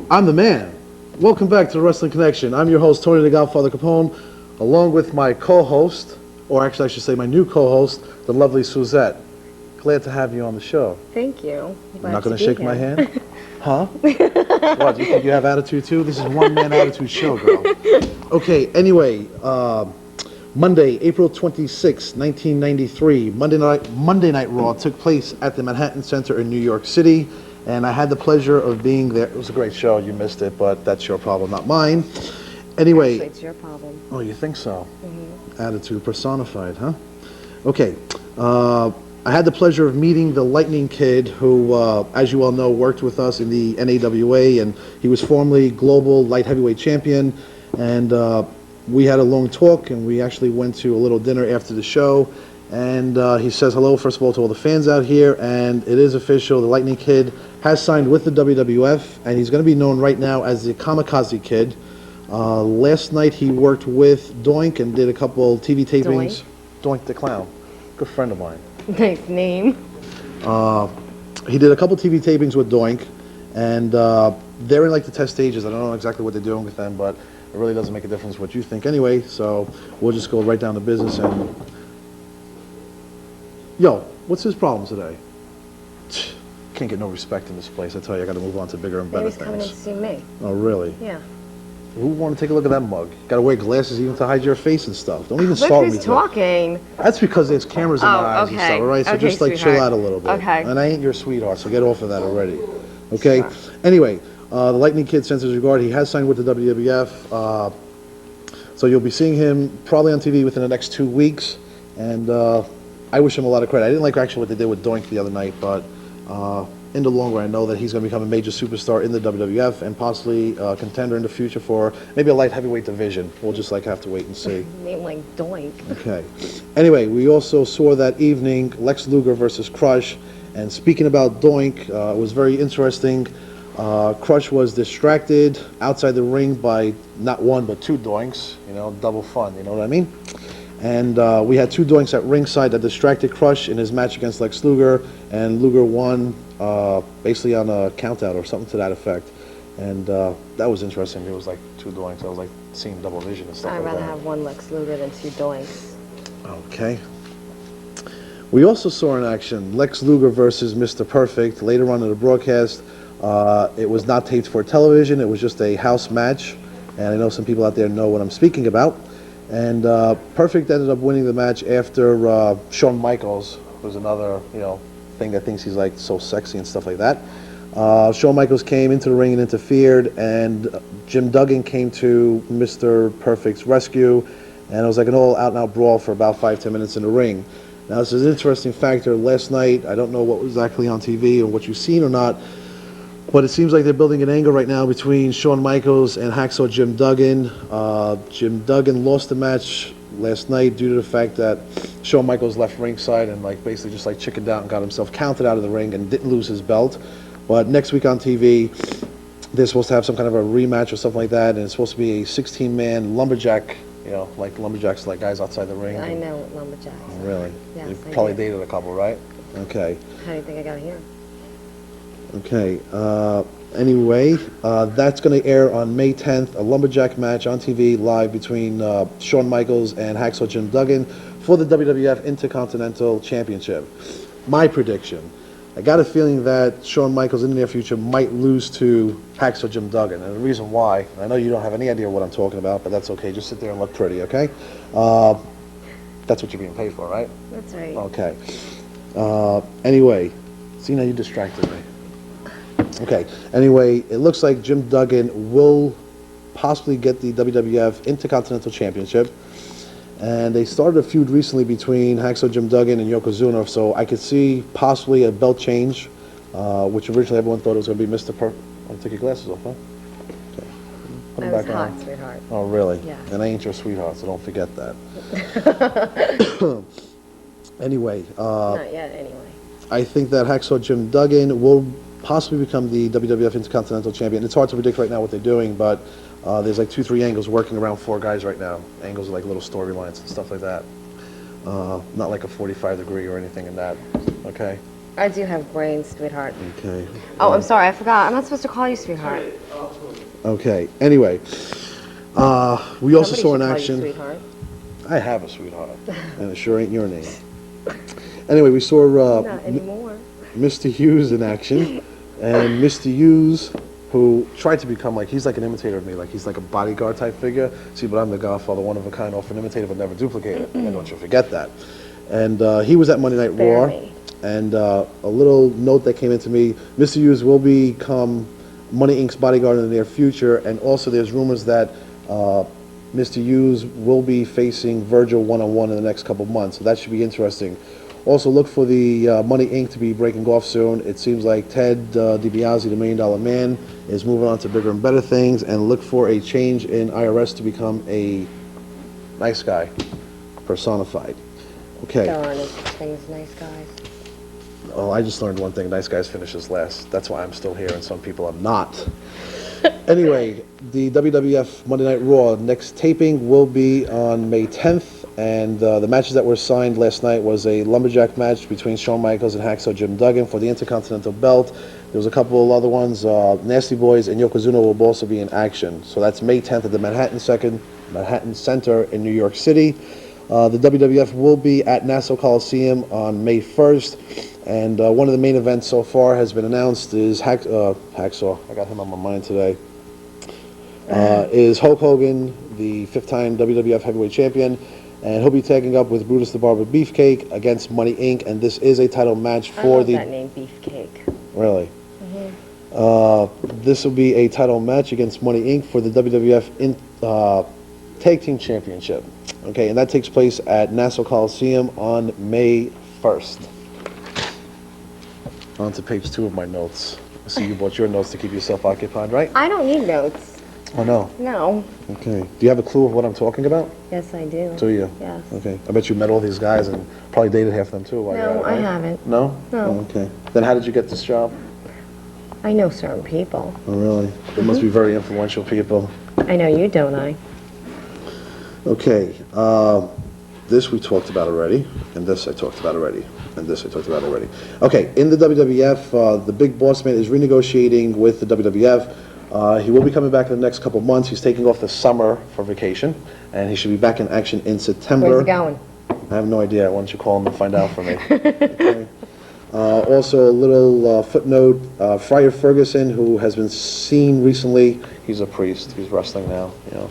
I'm the man. Welcome back to the Wrestling Connection. I'm your host, Tony the Godfather Capone, along with my co-host, or actually I should say my new co-host, the lovely Suzette. Glad to have you on the show. Thank you. You're not going to shake my hand? Huh? What, do you think you have attitude too? This is one-man attitude show, girl. Okay, anyway, Monday, April 26, 1993, Monday Night Raw took place at the Manhattan Center in New York City, and I had the pleasure of being there. It was a great show. You missed it, but that's your problem, not mine. Anyway. Actually, it's your problem. Oh, you think so? Mm-hmm. Attitude personified, huh? Okay. I had the pleasure of meeting the Lightning Kid, who, as you all know, worked with us in the NAWA, and he was formerly Global Light Heavyweight Champion, and we had a long talk, and we actually went to a little dinner after the show, and he says hello, first of all, to all the fans out here, and it is official, the Lightning Kid has signed with the WWF, and he's going to be known right now as the Kamikaze Kid. Last night he worked with Doink and did a couple TV tapings. Doink the Clown, good friend of mine. Nice name. He did a couple TV tapings with Doink, and they're in like the test stages. I don't know exactly what they're doing with them, but it really doesn't make a difference what you think anyway, so we'll just go right down to business. And yo, what's his problem today? Can't get no respect in this place. I tell you, I got to move on to bigger and better Maybe he's coming in to things. see me. Oh, really? Yeah. Who want to take a look at that mug? Got to wear glasses even to hide your face and stuff. Don't even Look start with me. who's talking. That's because there's cameras in my eyes and stuff, all right? So Okay, just like chill sweetheart. out a little bit. Okay. And I ain't your sweetheart, so get off of that already. Okay? Sure. Anyway, the Lightning Kid sends his regard. He has signed with the WWF. So you'll be seeing him probably on TV within the next 2 weeks. And I wish him a lot of credit. I didn't like actually what they did with Doink the other night, but in the long run, I know that he's going to become a major superstar in the WWF and possibly a contender in the future for maybe a light heavyweight division. We'll just like have to wait and see. Name like Doink. Okay. Anyway, we also saw that evening Lex Luger versus Crush. And speaking about Doink, it was very interesting. Crush was distracted outside the ring by not one but two Doinks. You know, double fun. You know what I mean? And we had two Doinks at ringside that distracted Crush in his match against Lex Luger, and Luger won basically on a countout or something to that effect. And that was interesting. It was like two Doinks. I was like seeing double vision and stuff I'd like rather that. have one Lex Luger than two Doinks. Okay. We also saw in action Lex Luger versus Mr. Perfect later on in the broadcast. It was not taped for television. It was just a house match. And I know some people out there know what I'm speaking about. And Perfect ended up winning the match after Shawn Michaels, who's another, you know, thing that thinks he's like so sexy and stuff like that. Shawn Michaels came into the ring and interfered, and Jim Duggan came to Mr. Perfect's rescue, and it was like an all-out-and-out brawl for about 5-10 minutes in the ring. Now, this is an interesting factor. Last night, I don't know what was exactly on TV or what you've seen or not, but it seems like they're building an angle right now between Shawn Michaels and Hacksaw Jim Duggan. Jim Duggan lost the match last night due to the fact that Shawn Michaels left ringside and like basically just like chickened out and got himself counted out of the ring and didn't lose his belt. But next week on TV, they're supposed to have some kind of a rematch or something like that, and it's supposed to be a 16-man lumberjack, you know, like lumberjacks, like guys outside the ring. I know what lumberjacks are. Really? Yes, You've I probably do. dated a couple, right? Okay. How do you think I got here? Okay. Anyway, that's going to air on May 10th, a lumberjack match on TV live between Shawn Michaels and Hacksaw Jim Duggan for the WWF Intercontinental Championship. My prediction, I got a feeling that Shawn Michaels in the near future might lose to Hacksaw Jim Duggan. And the reason why, I know you don't have any idea what I'm talking about, but that's okay. Just sit there and look pretty, okay? That's what you're being paid for, right? That's right. Okay. Anyway, see, now you distracted me. Okay, anyway, it looks like Jim Duggan will possibly get the WWF Intercontinental Championship. And they started a feud recently between Hacksaw Jim Duggan and Yokozuna, so I could see possibly a belt change, which originally everyone thought it was going to be Mr. Want to take your glasses off, huh? Okay. Put them I was back hot, on. sweetheart. Oh, really? Yeah. And I ain't your sweetheart, so don't forget that. Anyway. Not yet, anyway. I think that Hacksaw Jim Duggan will possibly become the WWF Intercontinental Champion. It's hard to predict right now what they're doing, but there's like 2-3 angles working around 4 guys right now. Angles are like little storylines and stuff like that. Not like a 45 degree or anything in that. Okay. I do have brains, sweetheart. Okay. Oh, I'm sorry, I forgot. I'm not supposed to call you sweetheart. Okay. Anyway, we also Somebody saw should in call you action. sweetheart. I have a sweetheart, and it sure ain't your name. Anyway, we saw Not anymore. Mr. Hughes in action, and Mr. Hughes, who tried to become like, he's like an imitator of me, like he's like a bodyguard type figure. See, but I'm the Godfather, one of a kind, often imitated but never duplicated. And don't you forget that. And he was at Monday Night Raw, Barely. and a little note that came into me: Mr. Hughes will become Money Inc.'s bodyguard in the near future, and also there's rumors that Mr. Hughes will be facing Virgil one-on-one in the next couple months, so that should be interesting. Also, look for the Money Inc. to be breaking off soon. It seems like Ted DiBiase, the $1 Million Man, is moving on to bigger and better things, and look for a change in IRS to become a nice guy, personified. Okay. There aren't any such things as nice guys. Oh, I just learned one thing: nice guys finishes last. That's why I'm still here, and some people are not. Anyway, the WWF Monday Night Raw next taping will be on May 10th, and the matches that were signed last night was a lumberjack match between Shawn Michaels and Hacksaw Jim Duggan for the Intercontinental Belt. There was a couple of other ones. Nasty Boys and Yokozuna will also be in action. So that's May 10th at the Manhattan Center in New York City. The WWF will be at Nassau Coliseum on May 1st. And one of the main events so far has been announced is Hacksaw. I got him on my mind today. Is Hulk Hogan, the 5th-time WWF Heavyweight Champion, and he'll be tagging up with Brutus the Barber Beefcake against Money Inc. And this is a title match I for love the. that name, Beefcake. Really. This will be a title match against Money Inc. for the WWF Tag Team Championship. Okay, and that takes place at Nassau Coliseum on May 1st. On to page 2 of my notes. I see you bought your notes to keep yourself occupied, right? I don't need notes. Oh, no? No. Okay. Do you have a clue of what I'm talking about? Yes, I do. Do you? Yes. Okay. I bet you met all these guys and probably dated half of them, too. while you're at No, it, I right? haven't. No? No. Oh, okay. Then how did you get this job? I know certain people. Oh, really? They must be very influential people. I know you, don't I? Okay. This we talked about already, and this I talked about already, and this I talked about already. Okay, in the WWF, the big boss man is renegotiating with the WWF. He will be coming back in the next couple months. He's taking off the summer for vacation, and he should be back in action in September. Where's he going? I have no idea. Why don't you call him and find out for me? Okay. Also, a little footnote, Friar Ferguson, who has been seen recently, he's a priest, he's wrestling now, you know.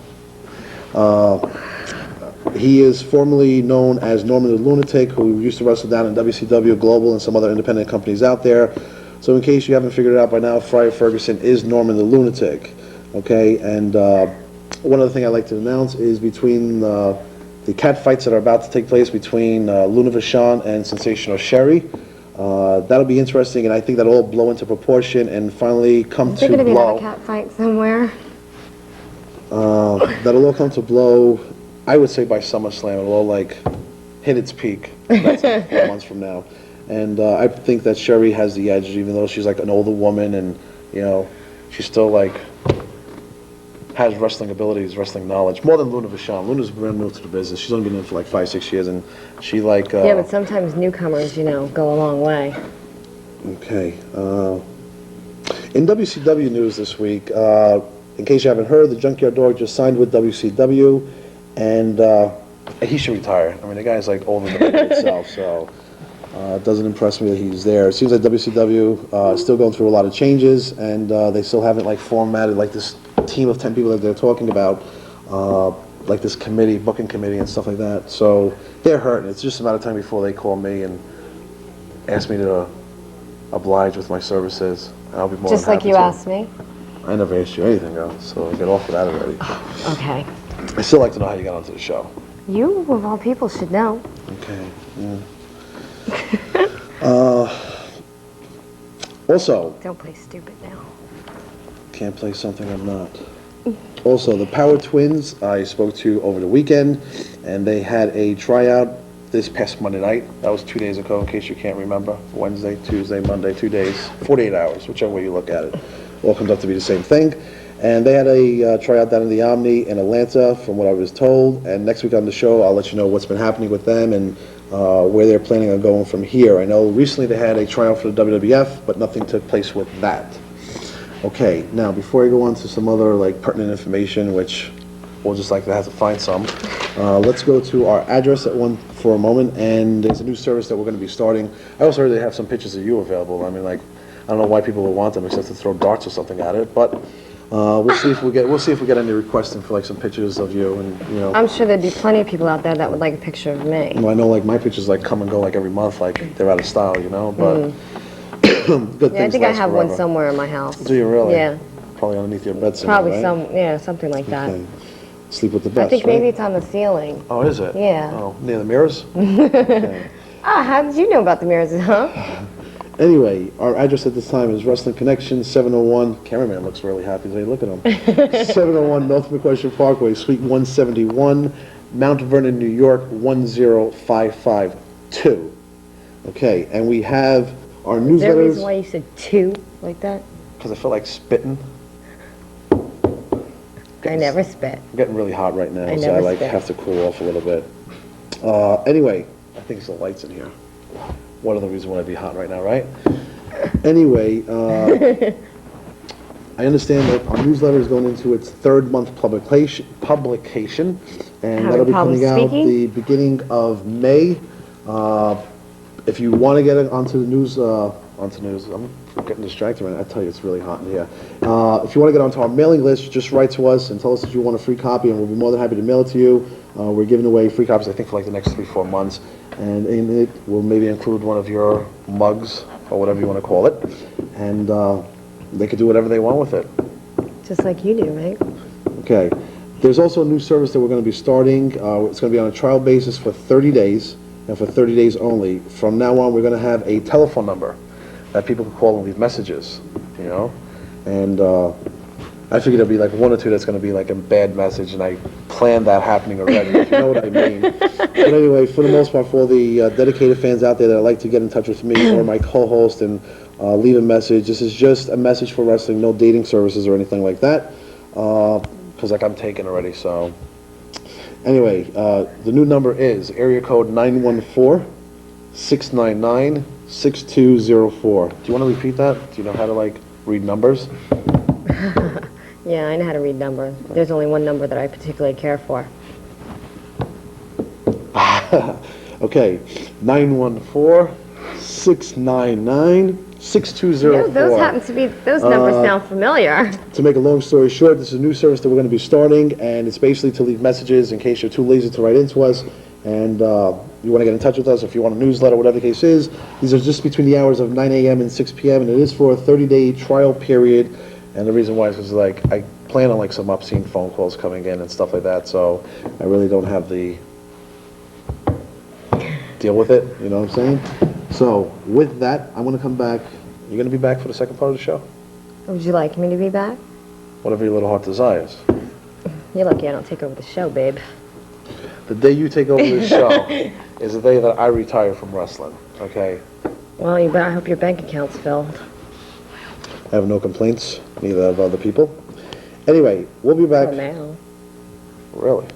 He is formerly known as Norman the Lunatic, who used to wrestle down in WCW Global and some other independent companies out there. So in case you haven't figured it out by now, Friar Ferguson is Norman the Lunatic. Okay, and one other thing I'd like to announce is between the cat fights that are about to take place between Luna Vachon and Sensational Sherry. That'll be interesting, and I think that'll all blow into proportion and finally come Is to there going to be blow. another cat fight somewhere? That'll all come to blow, I would say by SummerSlam. It'll all like hit its peak. That's a few months from now. And I think that Sherry has the edge, even though she's like an older woman and, you know, she's still like has wrestling abilities, wrestling knowledge, more than Luna Vachon. Luna's brand new to the business. She's only been in for like 5-6 years, and she like... Yeah, but sometimes newcomers, you know, go a long way. Okay. In WCW news this week, in case you haven't heard, the Junkyard Dog just signed with WCW, and he should retire. I mean, the guy's like older than the itself, so it doesn't impress me that he's there. It seems like WCW is still going through a lot of changes, and they still haven't like formatted like this team of 10 people that they're talking about, like this committee, booking committee and stuff like that. So they're hurting. It's just a matter of time before they call me and ask me to oblige with my services. And I'll be more Just than like happy you to. asked me? I never asked you anything else, so get off of that already. Okay. I still like to know how you got onto the show. You, of all people, should know. Okay. Also, Don't play stupid now. can't play something I'm not. Also, the Power Twins I spoke to over the weekend, and they had a tryout this past Monday night. That was 2 days ago, in case you can't remember. Wednesday, Tuesday, Monday, 2 days, 48 hours, whichever way you look at it. All comes up to be the same thing. And they had a tryout down in the Omni in Atlanta, from what I was told. And next week on the show, I'll let you know what's been happening with them and where they're planning on going from here. I know recently they had a tryout for the WWF, but nothing took place with that. Okay, now before I go on to some other like pertinent information, which we'll just like to have to find some, let's go to our address for a moment, and there's a new service that we're going to be starting. I also heard they have some pictures of you available. I mean, like, I don't know why people would want them except to throw darts or something at it, but we'll see if we get any requesting for like some pictures of you, and you know. I'm sure there'd be plenty of people out there that would like a picture of me. Well, I know like my pictures like come and go like every month, like they're out of style, you know, but good Yeah, I things think I last have forever. one somewhere in my house. Do you really? Yeah. Probably underneath your bed somewhere, Probably right? something like that. Okay. Sleep with the best, I think right? maybe it's on the ceiling. Oh, is it? Yeah. Oh, near the mirrors? Okay. Ah, how did you know about the mirrors, huh? Anyway, our address at this time is Wrestling Connection, 701. Cameraman looks really happy today. Look at him. 701 North McQuestion Parkway, Suite 171, Mount Vernon, New York, 10552. Okay, and we have our Is there a reason newsletters. why you said two like that? Because I feel like spitting. I never spit. I'm getting really hot right now, I so I never like spit. have to cool off a little bit. Anyway, I think it's the lights in here. One of the reasons why I'd be hot right now, right? Anyway, I understand that our newsletter is going into its third month publication, and Having that'll be problems coming out speaking? the beginning of May. If you want to get it onto the news, I'm getting distracted right now. I tell you, it's really hot in here. If you want to get onto our mailing list, just write to us and tell us that you want a free copy, and we'll be more than happy to mail it to you. We're giving away free copies, I think, for like the next 3-4 months, and in it, we'll maybe include one of your mugs, or whatever you want to call it, and they could do whatever they want with it. Just like you do, right? Okay. There's also a new service that we're going to be starting. It's going to be on a trial basis for 30 days, and for 30 days only. From now on, we're going to have a telephone number that people can call and leave messages, you know? And I figured there'd be like one or two that's going to be like a bad message, and I planned that happening already, if you know what I mean. But anyway, for the most part, for all the dedicated fans out there that like to get in touch with me or my co-host and leave a message, this is just a message for wrestling, no dating services or anything like that, because like I'm taken already, so. Anyway, the new number is area code 914-699-6204. Do you want to repeat that? Do you know how to like read numbers? Yeah, I know how to read numbers. There's only one number that I particularly care for. Okay, 914-699-6204. Yeah, those numbers sound familiar. To make a long story short, this is a new service that we're going to be starting, and it's basically to leave messages in case you're too lazy to write into us, and you want to get in touch with us, if you want a newsletter, whatever the case is. These are just between the hours of 9 a.m. and 6 p.m., and it is for a 30-day trial period, and the reason why is because like, I plan on like some obscene phone calls coming in and stuff like that, so I really don't have the deal with it, you know what I'm saying? So, with that, I'm going to come back. You're going to be back for the second part of the show? Would you like me to be back? Whatever your little heart desires. You're lucky I don't take over the show, babe. The day you take over the show is the day that I retire from wrestling, okay? Well, you better hope your bank account's filled. I have no complaints, neither have other people. Anyway, we'll be back. For now. Really?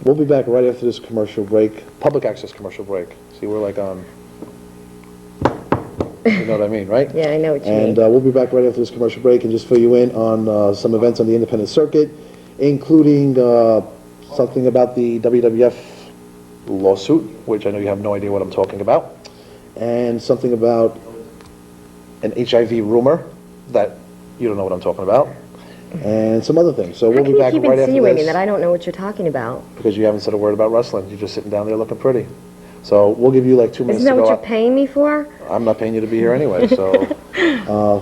We'll be back right after this commercial break, public access commercial break. See, we're like on, you know what I mean, right? Yeah, I know what you And mean. we'll be back right after this commercial break and just fill you in on some events on the independent circuit, including something about the WWF lawsuit, which I know you have no idea what I'm talking about, and something about an HIV rumor that you don't know what I'm talking about, and some other things. So How we'll can be you back keep right after insinuating this. that I don't know what you're talking about? Because you haven't said a word about wrestling. You're just sitting down there looking pretty. So we'll give you like 2 minutes Isn't that to what go you're out. paying me for? I'm not paying you to be here anyway, so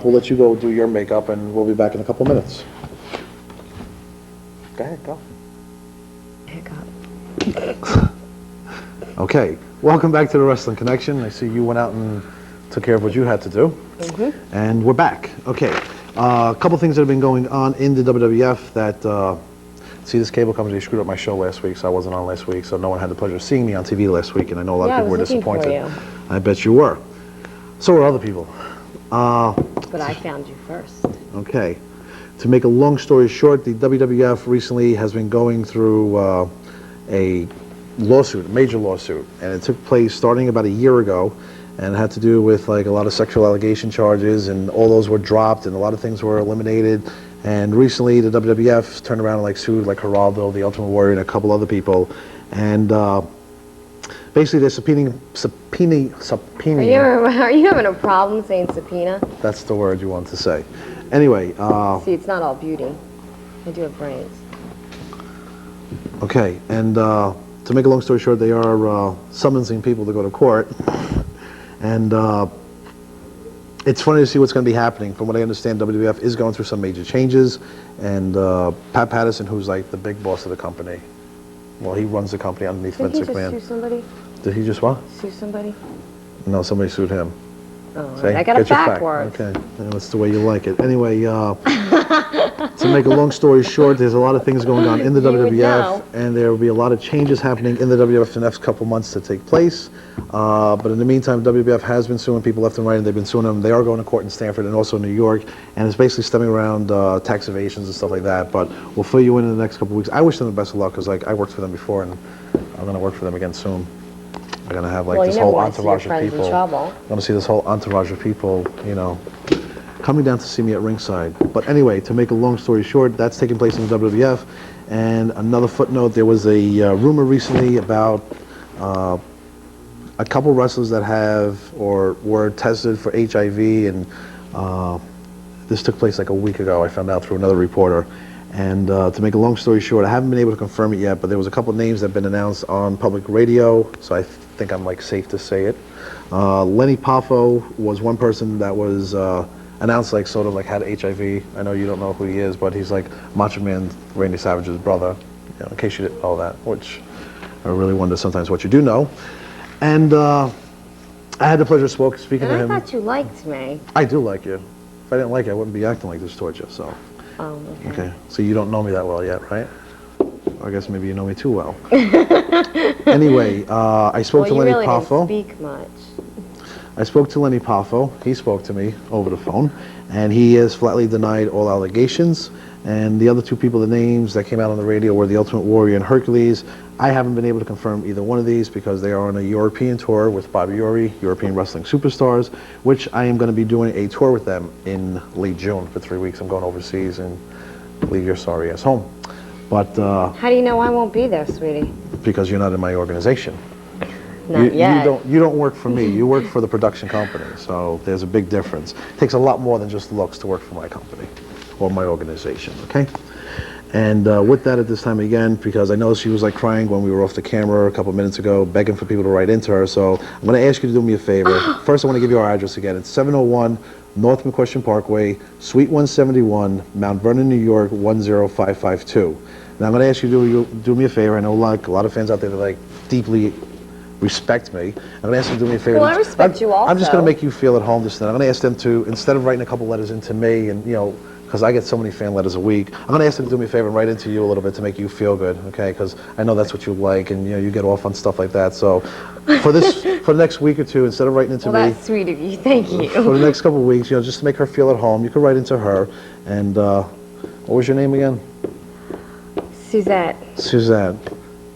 we'll let you go do your makeup, and we'll be back in a couple minutes. Go ahead, go. Hiccup. Okay, welcome back to the Wrestling Connection. I see you went out and took care of what you had to do, and we're back. Okay, a couple things that have been going on in the WWF that, see, this cable company screwed up my show last week, so I wasn't on last week, so no one had the pleasure of seeing me on TV last week, and I know a lot Yeah, I of people were was looking for disappointed. you. I bet you were. So were other people. But I found you first. Okay. To make a long story short, the WWF recently has been going through a lawsuit, a major lawsuit, and it took place starting about a year ago, and it had to do with like a lot of sexual allegation charges, and all those were dropped, and a lot of things were eliminated. And recently, the WWF turned around and like sued like Geraldo, the Ultimate Warrior, and a couple other people, and basically they're subpoenaing. Are you having a problem saying subpoena? That's the word you want to say. Anyway. See, it's not all beauty. I do have brains. Okay, and to make a long story short, they are summoning people to go to court, and it's funny to see what's going to be happening. From what I understand, WWF is going through some major changes, and Pat Patterson, who's like the big boss of the company, well, he runs the company underneath Vince McMahon. Did he just sue somebody? Did he just what? Sue somebody? No, somebody sued him. Oh, see? I got it backwards. Okay, and that's the way you like it. Anyway, to make a long story short, there's a lot of things going on in the WWF, and there will be a lot of changes happening in the WWF the next couple months to take place. But in the meantime, WWF has been suing people left and right, and they've been suing them. They are going to court in Stanford and also New York, and it's basically stemming around tax evasions and stuff like that. But we'll fill you in the next couple of weeks. I wish them the best of luck, because like I worked for them before, and I'm going to work for them again soon. I'm going to have like this whole entourage of people. I'm going to see this whole entourage of people, you know, coming down to see me at ringside. But anyway, to make a long story short, that's taking place in the WWF. And another footnote, there was a rumor recently about a couple wrestlers that have or were tested for HIV, and this took place like a week ago. I found out through another reporter. And to make a long story short, I haven't been able to confirm it yet, but there was a couple of names that have been announced on public radio, so I think I'm like safe to say it. Lenny Poffo was one person that was announced like sort of like had HIV. I know you don't know who he is, but he's like Macho Man Randy Savage's brother, you know, in case you didn't know that, which I really wonder sometimes what you do know. And I had the pleasure of speaking to him. I thought you liked me. I do like you. If I didn't like you, I wouldn't be acting like this towards you, so. Oh, okay. Okay, so you don't know me that well yet, right? I guess maybe you know me too well. Anyway, I spoke to Lenny Poffo. Didn't speak much. I spoke to Lenny Poffo. He spoke to me over the phone, and he has flatly denied all allegations. And the other two people, the names that came out on the radio were the Ultimate Warrior and Hercules. I haven't been able to confirm either one of these because they are on a European tour with Bobby Uri, European Wrestling Superstars, which I am going to be doing a tour with them in late June for 3 weeks. I'm going overseas and leave your sorry ass home. But how do you know I won't be there, sweetie? Because you're not in my organization. Not yet. You don't work for me. You work for the production company. So there's a big difference. It takes a lot more than just looks to work for my company or my organization. Okay. And with that, at this time again, because I know she was like crying when we were off the camera a couple minutes ago, begging for people to write into her. So I'm going to ask you to do me a favor. First, I want to give you our address again. It's 701 North McQuestion Parkway, Suite 171, Mount Vernon, New York 10552. Now I'm going to ask you to do me a favor. I know like a lot of fans out there that like deeply respect me. I'm going to ask you to do me a favor. Well, I respect you also. I'm just going to make you feel at home this night. I'm going to ask them to, instead of writing a couple letters into me and, you know, because I get so many fan letters a week, I'm going to ask them to do me a favor and write into you a little bit to make you feel good, okay? Because I know that's what you like, and you know you get off on stuff like that. So for the next week or two, instead of writing into me, that's sweet of you. Thank you. For the next couple of weeks, you know, just to make her feel at home, you could write into her. And what was your name again? Suzette. Suzette.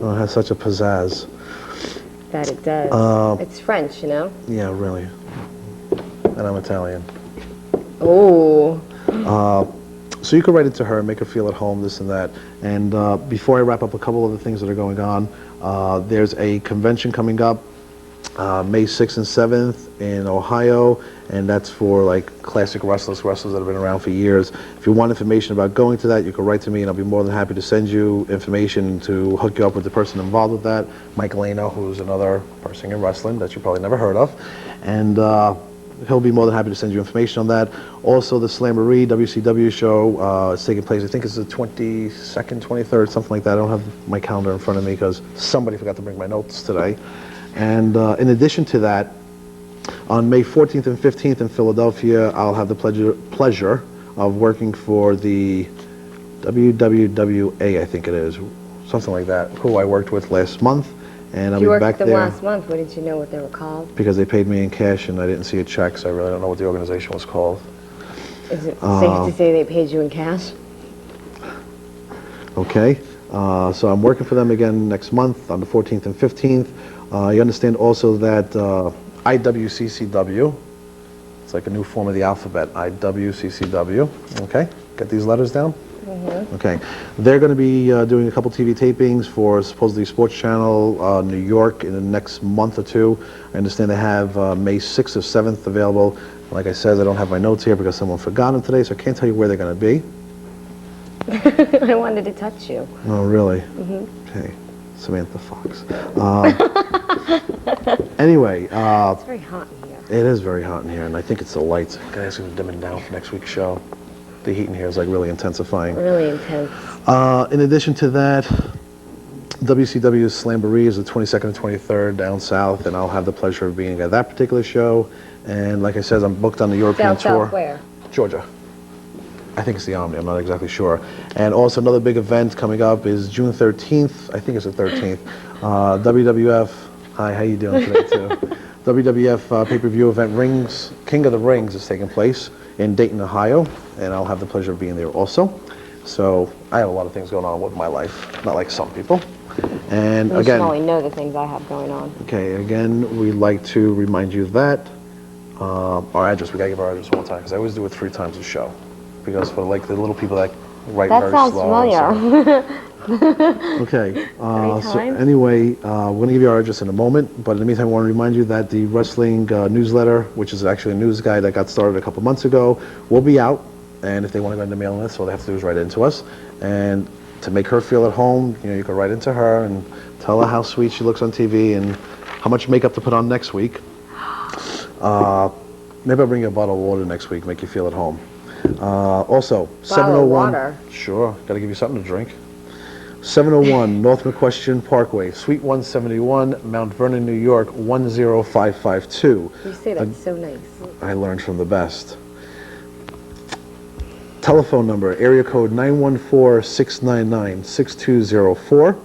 Oh, it has such a pizzazz. That it does. It's French, you know? Yeah, really. And I'm Italian. Oh. So you could write it to her, make her feel at home, this and that. And before I wrap up a couple of the things that are going on, there's a convention coming up May 6th and 7th in Ohio, and that's for like classic wrestlers that have been around for years. If you want information about going to that, you can write to me, and I'll be more than happy to send you information to hook you up with the person involved with that, Mike Lano, who's another person in wrestling that you probably never heard of. And he'll be more than happy to send you information on that. Also, the Slamboree WCW show is taking place, I think it's the 22nd, 23rd, something like that. I don't have my calendar in front of me because somebody forgot to bring my notes today. And in addition to that, on May 14th and 15th in Philadelphia, I'll have the pleasure of working for the WWWA, I think it is, something like that, who I worked with last month. And I'll be back there. You worked with them last month. Why didn't you know what they were called? Because they paid me in cash and I didn't see a check, so I really don't know what the organization was called. Is it safe to say they paid you in cash? Okay. So I'm working for them again next month on the 14th and 15th. You understand also that IWCCW, it's like a new form of the alphabet, IWCCW, okay? Get these letters down? Okay. They're going to be doing a couple TV tapings for supposedly Sports Channel New York in the next month or two. I understand they have May 6th or 7th available. Like I said, I don't have my notes here because someone forgot them today, so I can't tell you where they're going to be. I wanted to touch you. Oh, really? Okay. Samantha Fox. Anyway. It's very hot in here. It is very hot in here, and I think it's the lights. I'm going to dim it down for next week's show. The heat in here is like really intensifying. Really intense. In addition to that, WCW's Slamboree is the 22nd and 23rd down south, and I'll have the pleasure of being at that particular show. And like I said, I'm booked on the European tour. South where? Georgia. I think it's the Omni, I'm not exactly sure. And also another big event coming up is June 13th, I think it's the 13th. WWF, hi, how you doing today too? WWF pay-per-view event King of the Rings is taking place in Dayton, Ohio, and I'll have the pleasure of being there also. So I have a lot of things going on with my life, not like some people. And You again, should only know the things I have going on. okay, again, we'd like to remind you that our address, we gotta give our address one more time, because I always do it 3 times a show. Because for like the little people that write That very sounds slow. familiar. Okay, so times? anyway, we're going to give you our address in a moment, but in the meantime, I want to remind you that the wrestling newsletter, which is actually a news guide that got started a couple months ago, will be out, and if they want to go into the mailing list, all they have to do is write into us, and to make her feel at home, you know, you can write into her and tell her how sweet she looks on TV and how much makeup to put on next week. Maybe I'll bring you a bottle of water next week, make you feel at home. Also, 701. Water. Sure, got to give you something to drink. 701 North McQuestion Parkway, Suite 171, Mount Vernon, New York, 10552. You say that's so nice. I learned from the best. Telephone number, area code 914-699-6204.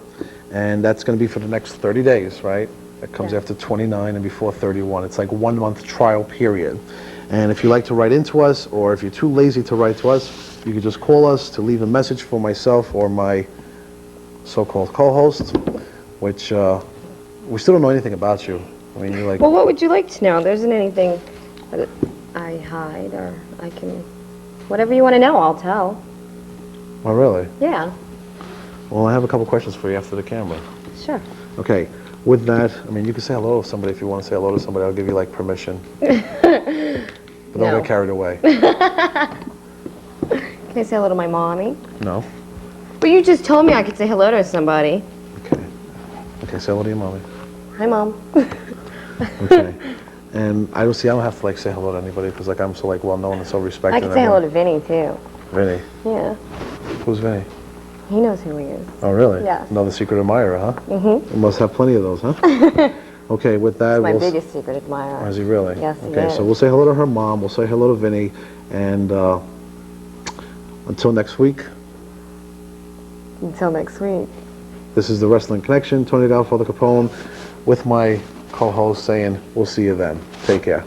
And that's going to be for the next 30 days, right? That comes Yeah. after 29 and before 31. It's like 1 month trial period. And if you like to write into us, or if you're too lazy to write to us, you can just call us to leave a message for myself or my so-called co-host, which we still don't know anything about you. I mean, you're like... Well, what would you like to know? There isn't anything that I hide or I can... Whatever you want to know, I'll tell. Oh, really? Yeah, Well, I have a couple questions for you after the camera. sure. Okay, with that, I mean, you can say hello to somebody if you want to say hello to somebody. I'll give you, like, permission. But don't No. get carried away. Can I say hello to my mommy? No? But you just told me I could say hello to somebody. Okay. Okay, say hello to your mommy. Hi, Mom. Okay. And I don't have to, like, say hello to anybody because, like, I'm so, like, well-known and so respected. I could say hello to Vinny, too. Vinny. Yeah, Who's Vinny? he knows who he is. Oh, really? Yes. Another secret admirer, huh? Mm-hmm. You must have plenty of those, huh? Okay, with that, My we'll... biggest secret admirer. Is he really? Yes, he Okay, is. so we'll say hello to her mom, we'll say hello to Vinny, and until next week, Until next week. this is the Wrestling Connection, Tony Godfather Capone, with my co-host saying, we'll see you then. Take care.